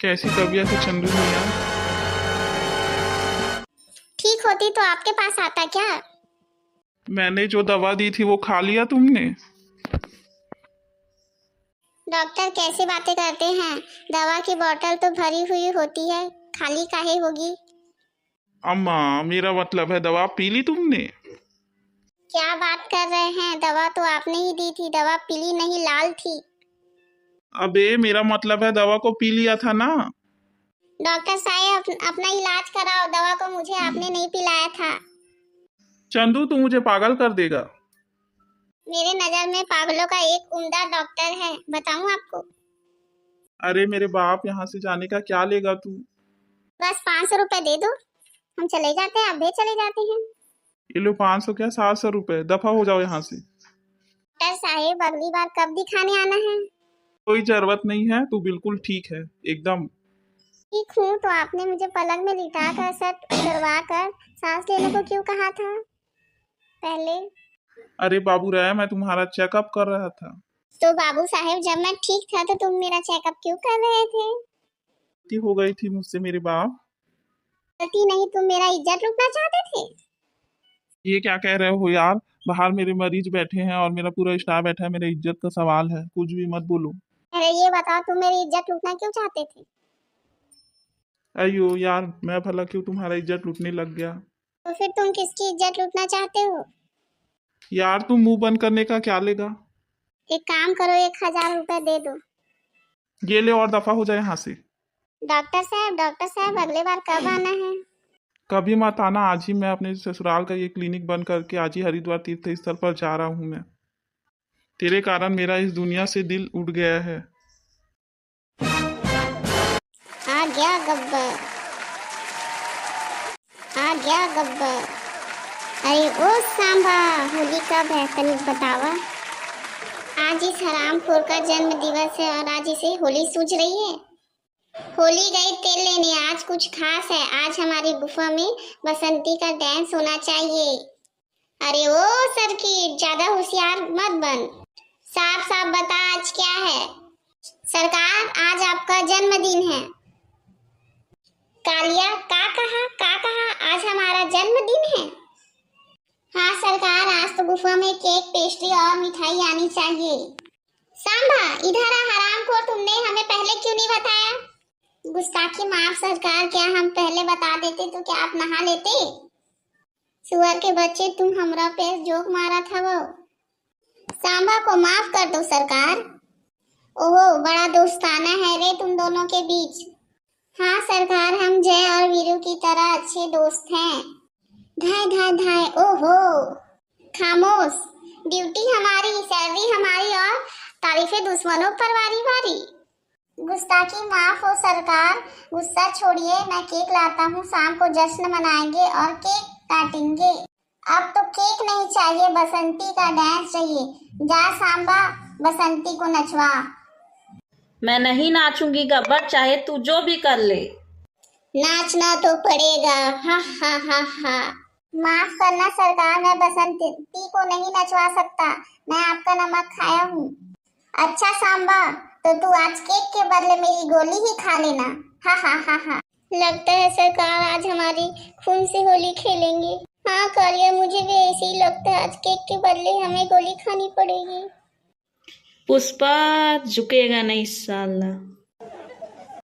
कैसी तबीयत है चंदू मियाँ? ठीक होती तो आपके पास आता क्या? मैंने जो दवा दी थी वो खा लिया तुमने? डॉक्टर कैसी बातें करते हैं? दवा की बोतल तो भरी हुई होती है, खाली काहे होगी? अम्मा, मेरा मतलब है दवा पी ली तुमने? क्या बात कर रहे हैं? दवा तो आपने ही दी थी, दवा पीली नहीं लाल थी। अबे मेरा मतलब है दवा को पी लिया था ना? डॉक्टर साहब अपना इलाज कराओ, दवा को मुझे आपने नहीं पिलाया था। चंदू तू मुझे पागल कर देगा। मेरे नजर में पागलों का एक उम्दा डॉक्टर है, बताऊं आपको? अरे मेरे बाप, यहाँ से जाने का क्या लेगा तू? बस 500 रुपए दे दो, हम चले जाते हैं, आप भी चले जाते हैं। ये लो 500 क्या 700 रुपए, दफा हो जाओ यहाँ से। डॉक्टर साहब अगली बार कब दिखाने आना है? कोई जरूरत नहीं है, तू बिल्कुल ठीक है एकदम। ठीक हूँ तो आपने मुझे पलंग में लिटा कर शर्ट उतरवा कर सांस लेने को क्यों कहा था पहले? अरे बाबू राय, मैं तुम्हारा चेकअप कर रहा था। तो बाबू साहब जब मैं ठीक था तो तुम मेरा चेकअप क्यों कर रहे थे? गलती हो गई थी मुझसे मेरे बाप। गलती नहीं, तुम मेरा इज्जत लूटना चाहते थे। ये क्या कह रहे हो यार? बाहर मेरे मरीज बैठे हैं और मेरा पूरा स्टाफ बैठा है, मेरे इज्जत का सवाल है, कुछ भी मत बोलो। अरे ये बताओ, तुम मेरी इज्जत लूटना क्यों चाहते थे? अयो यार, मैं भला क्यों तुम्हारा इज्जत लूटने लग गया? तो फिर तुम किसकी इज्जत लूटना चाहते हो? यार तुम मुंह बंद करने का क्या लेगा? एक काम करो, 1000 रुपए दे दो। ये ले और दफा हो जाए यहाँ से। डॉक्टर साहब अगले बार कब आना है? कभी मत आना, आज ही मैं अपने ससुराल का ये क्लिनिक बंद करके आज ही हरिद्वार तीर्थ स्थल पर जा रहा हूँ मैं। तेरे कारण मेरा इस दुनिया से दिल उठ गया है। आ गया गब्बर, आ गया गब्बर। अरे ओ सांबा, होली कब है तनिक बतावा? आज इस हरामखोर का जन्म दिवस है और आज इसे होली सूझ रही है। होली गई तेल लेने, आज कुछ खास है। आज हमारी गुफा में बसंती का डांस होना चाहिए। अरे ओ सर्किट, ज्यादा होशियार मत बन, साफ साफ बता आज क्या है? सरकार आज आपका जन्मदिन है। कालिया का कहा आज हमारा जन्मदिन है? हाँ सरकार, आज तो गुफा में केक, पेस्ट्री और मिठाई आनी चाहिए। सांबा इधर आ हरामखोर, तुमने हमें पहले क्यों नहीं बताया? गुस्ताखी माफ सरकार, क्या हम पहले बता देते तो क्या आप नहा लेते? सुअर के बच्चे, तुम हमरा पे जोक मारा था वो। सांबा को माफ कर दो सरकार। ओहो, बड़ा दोस्ताना है रे तुम दोनों के बीच। हाँ सरकार, हम जय और वीरू की तरह अच्छे दोस्त हैं। धाय धाय धाय, ओहो खामोश, ड्यूटी हमारी, सैलरी हमारी और तारीफें दुश्मनों पर वारी वारी। गुस्ताखी माफ हो सरकार, गुस्सा छोड़िए, मैं केक लाता हूँ, शाम को जश्न मनाएंगे और केक काटेंगे। अब तो केक नहीं चाहिए, बसंती का डांस चाहिए। जा सांबा, बसंती को नचवा। मैं नहीं नाचूंगी गब्बर, चाहे तू जो भी कर ले। नाचना तो पड़ेगा, हा हा हा हा। माफ करना सरकार, मैं बसंती को नहीं नचवा सकता, मैं आपका नमक खाया हूँ। अच्छा सांबा, तो तू आज केक के बदले मेरी गोली ही खा लेना, हा हा हा हा। लगता है सरकार आज हमारी खून से होली खेलेंगे। हाँ कालिया, मुझे भी ऐसे ही लगता है, आज केक के बदले हमें गोली खानी पड़ेगी। पुष्पा झुकेगा नहीं साला।